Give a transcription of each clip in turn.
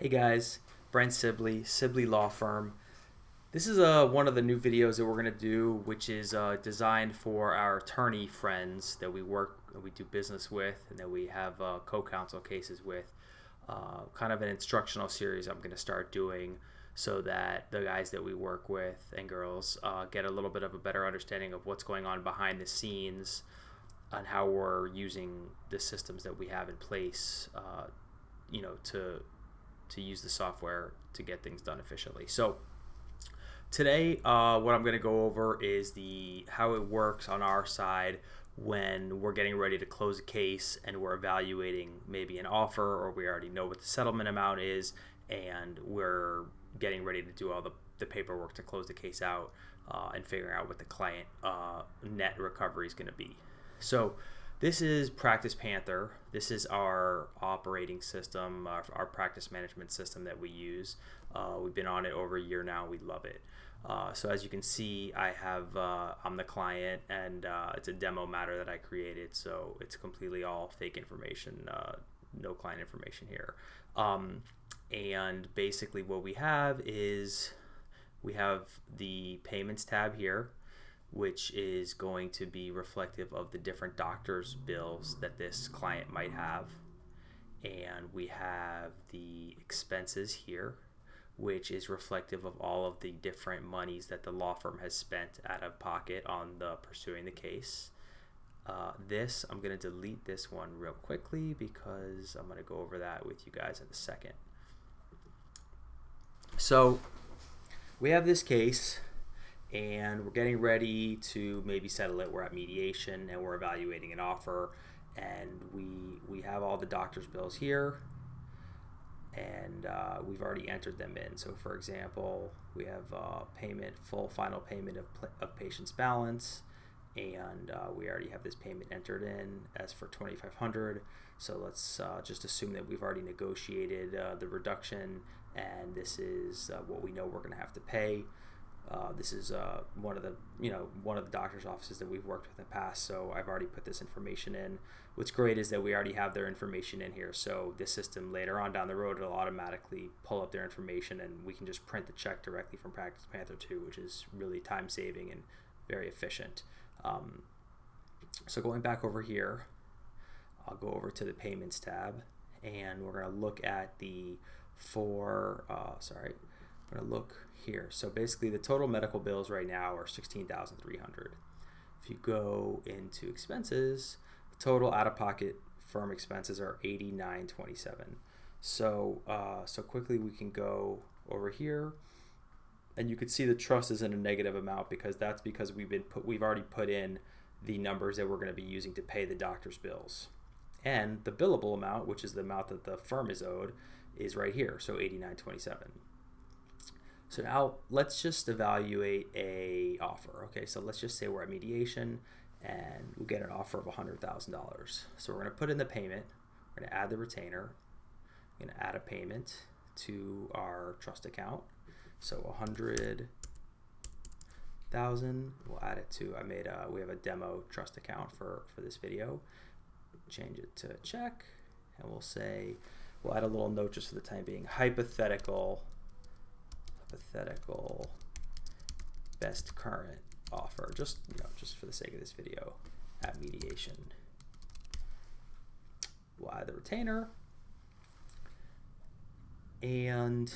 Hey guys, Brent Sibley Law Firm. This is one of the new videos that we're gonna do, which is designed for our attorney friends that we do business with, and that we have co-counsel cases with. Kind of an instructional series I'm gonna start doing, so that the guys that we work with and girls get a little bit of a better understanding of what's going on behind the scenes, and how we're using the systems that we have in place, you know, to use the software to get things done efficiently. So today, what I'm going to go over is the how it works on our side when we're getting ready to close a case and we're evaluating maybe an offer, or we already know what the settlement amount is, and we're getting ready to do all the paperwork to close the case out, and figuring out what the client net recovery is going to be. So this is Practice Panther. This is our operating system, our practice management system that we use. We've been on it over a year now. We love it. So as you can see, I'm the client, and it's a demo matter that I created. So it's completely all fake information, no client information here. And basically what we have is we have the payments tab here, which is going to be reflective of the different doctor's bills that this client might have. And we have the expenses here, which is reflective of all of the different monies that the law firm has spent out of pocket on the pursuing the case. I'm going to delete this one real quickly because I'm going to go over that with you guys in a second. So we have this case, and we're getting ready to maybe settle it. We're at mediation and we're evaluating an offer, and we have all the doctor's bills here, and we've already entered them in. So for example, we have full final payment of patient's balance, and we already have this payment entered in as for $2,500. So let's just assume that we've already negotiated the reduction, and this is what we know we're going to have to pay. This is one of the doctor's offices that we've worked with in the past, so I've already put this information in. What's great is that we already have their information in here, so this system later on down the road will automatically pull up their information, and we can just print the check directly from Practice Panther 2, which is really time saving and very efficient. So going back over here, I'll go over to the payments tab, and we're going to look at the I'm going to look here. So basically the total medical bills right now are $16,300. If you go into expenses, the total out-of-pocket firm expenses are $89.27. So quickly we can go over here, and you can see the trust is in a negative amount because we've already put in the numbers that we're going to be using to pay the doctor's bills. And the billable amount, which is the amount that the firm is owed, is right here, so $89.27. So now let's just evaluate a offer. Okay, so let's just say we're at mediation and we get an offer of $100,000. So we're going to put in the payment. We're going to add the retainer. We're going to add a payment to our trust account. So 100,000. We'll add it to. We have a demo trust account for this video. Change it to check, and we'll add a little note just for the time being. Hypothetical best current offer, just for the sake of this video, at mediation. We'll add the retainer, and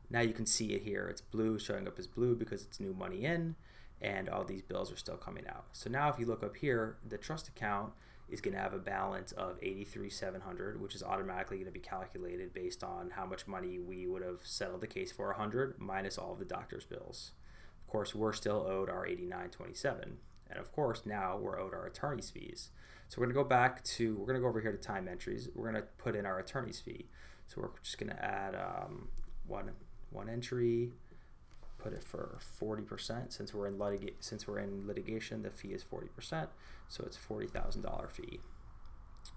now you can see it here. It's blue, showing up as blue because it's new money in, and all these bills are still coming out. So now if you look up here, the trust account is going to have a balance of $83,700, which is automatically going to be calculated based on how much money we would have settled the case for, 100 minus all of the doctor's bills. Of course, we're still owed our $89.27, and of course now we're owed our attorney's fees. So we're going to go over here to time entries. We're going to put in our attorney's fee. So we're just going to add one entry. Put it for 40%. Since we're in litigation, the fee is 40%, so it's $40,000 fee.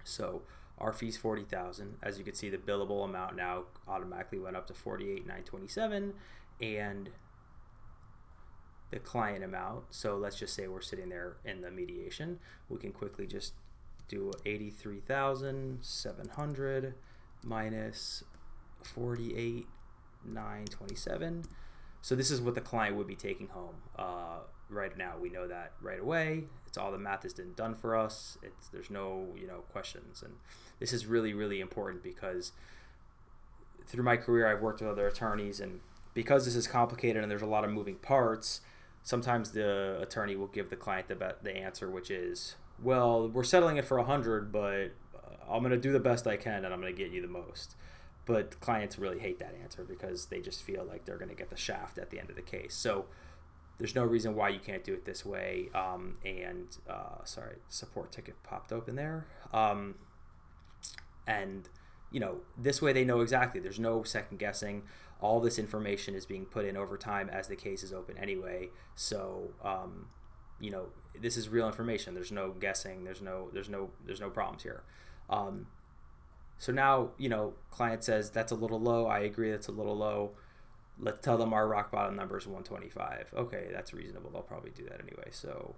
So our fee is $40,000. As you can see, the billable amount now automatically went up to $48,927, and the client amount. So let's just say we're sitting there in the mediation. We can quickly just do 83,700 minus 48,927. So this is what the client would be taking home right now. We know that right away. It's all the math is done for us. There's no questions, and this is really, really important because through my career I've worked with other attorneys, and because this is complicated and there's a lot of moving parts, sometimes the attorney will give the client the answer, which is, well, we're settling it for 100, but I'm going to do the best I can and I'm going to get you the most. But clients really hate that answer because they just feel like they're going to get the shaft at the end of the case. So there's no reason why you can't do it this way. Sorry, support ticket popped open there. This way they know exactly. There's no second guessing. All this information is being put in over time as the case is open anyway. So, this is real information. There's no guessing. There's no problems here. So now, client says that's a little low. I agree that's a little low. Let's tell them our rock bottom number is 125. Okay, that's reasonable. They'll probably do that anyway. So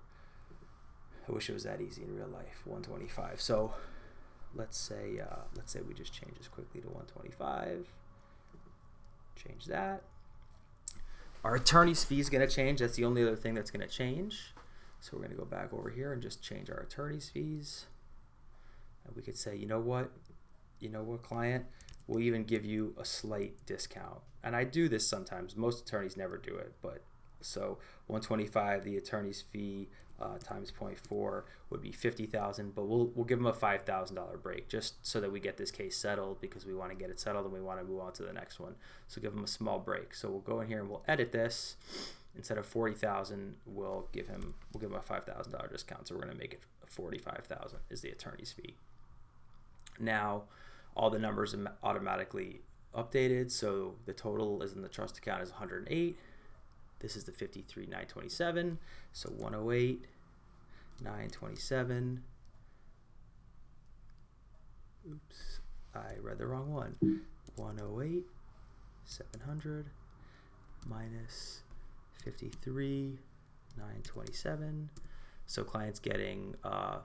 I wish it was that easy in real life. 125. So let's say we just change this quickly to 125. Change that. Our attorney's fee is going to change. That's the only other thing that's going to change. So we're going to go back over here and just change our attorney's fees. And we could say, you know what, client, we'll even give you a slight discount. And I do this sometimes. Most attorneys never do it, but so 125, the attorney's fee times 0.4 would be 50,000, but we'll give them a $5,000 break just so that we get this case settled, because we want to get it settled and we want to move on to the next one. So give them a small break. So we'll go in here and we'll edit this. Instead of 40,000, we'll give him a $5,000 discount. So we're going to make it 45,000 is the attorney's fee. Now, all the numbers are automatically updated. So the total is in the trust account is 108. This is the 53,927. So 108,927. Oops, I read the wrong one. 108,700 minus 53,927. So client's getting,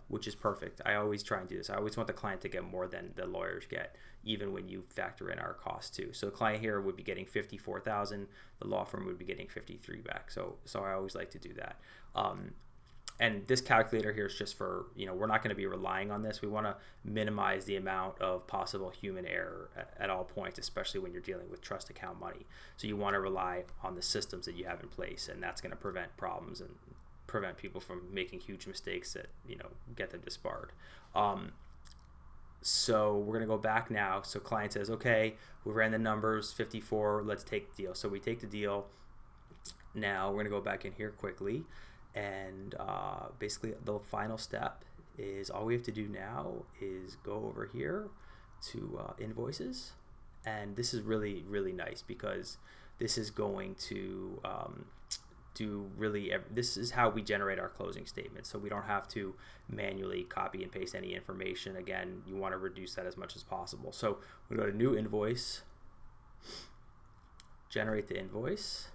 which is perfect. I always try and do this. I always want the client to get more than the lawyers get, even when you factor in our costs too. So the client here would be getting 54,000. The law firm would be getting 53 back. So I always like to do that. And this calculator here is just for, we're not going to be relying on this. We want to minimize the amount of possible human error at all points, especially when you're dealing with trust account money. So you want to rely on the systems that you have in place, and that's going to prevent problems and prevent people from making huge mistakes that, get them disbarred. So we're going to go back now. So client says, okay, we ran the numbers, 54, let's take the deal. So we take the deal. Now we're going to go back in here quickly. And basically the final step is all we have to do now is go over here to Invoices. And this is really, really nice because this is going to this is how we generate our closing statement. So we don't have to manually copy and paste any information. Again, you want to reduce that as much as possible. So we go to New Invoice, generate the invoice.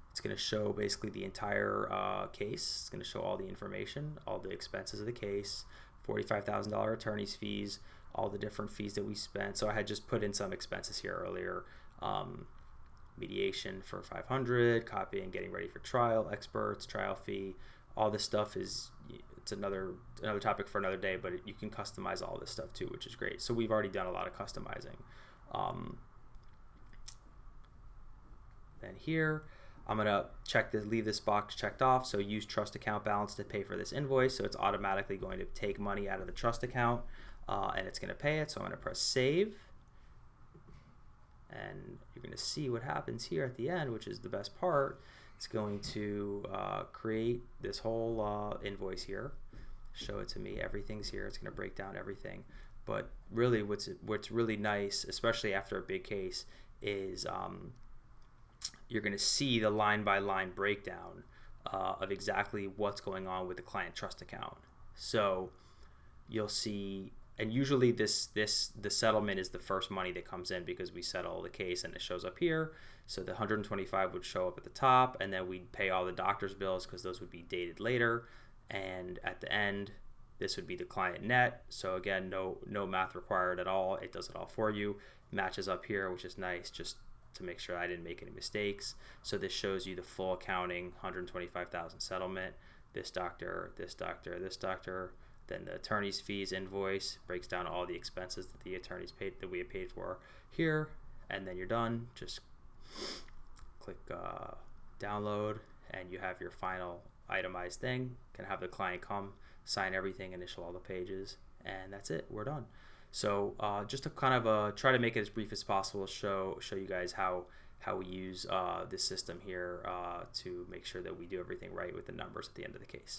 It's going to show basically the entire case. It's going to show all the information, all the expenses of the case, $45,000 attorney's fees, all the different fees that we spent. So I had just put in some expenses here earlier. Mediation for 500, copying, getting ready for trial, experts, trial fee. All this stuff it's another topic for another day, but you can customize all this stuff too, which is great. So we've already done a lot of customizing. Then here, I'm gonna leave this box checked off. So use trust account balance to pay for this invoice. So it's automatically going to take money out of the trust account and it's gonna pay it. So I'm gonna press save. And you're gonna see what happens here at the end, which is the best part. It's going to create this whole invoice here, show it to me. Everything's here. It's gonna break down everything. But really what's really nice, especially after a big case, is you're going to see the line-by-line breakdown of exactly what's going on with the client trust account. So you'll see, and usually the settlement is the first money that comes in because we settle the case and it shows up here. So the 125 would show up at the top, and then we'd pay all the doctor's bills because those would be dated later. And at the end, This would be the client net. So again, no math required at all. It does it all for you. Matches up here, which is nice, just to make sure I didn't make any mistakes. So this shows you the full accounting, 125,000 settlement, this doctor, this doctor, this doctor, then the attorney's fees invoice, breaks down all the expenses that the attorneys paid, that we had paid for here, and then you're done. Just click download, and you have your final itemized thing. Can have the client come, sign everything, initial all the pages, and that's it. We're done. So just to kind of try to make it as brief as possible, show you guys how we use this system here to make sure that we do everything right with the numbers at the end of the case.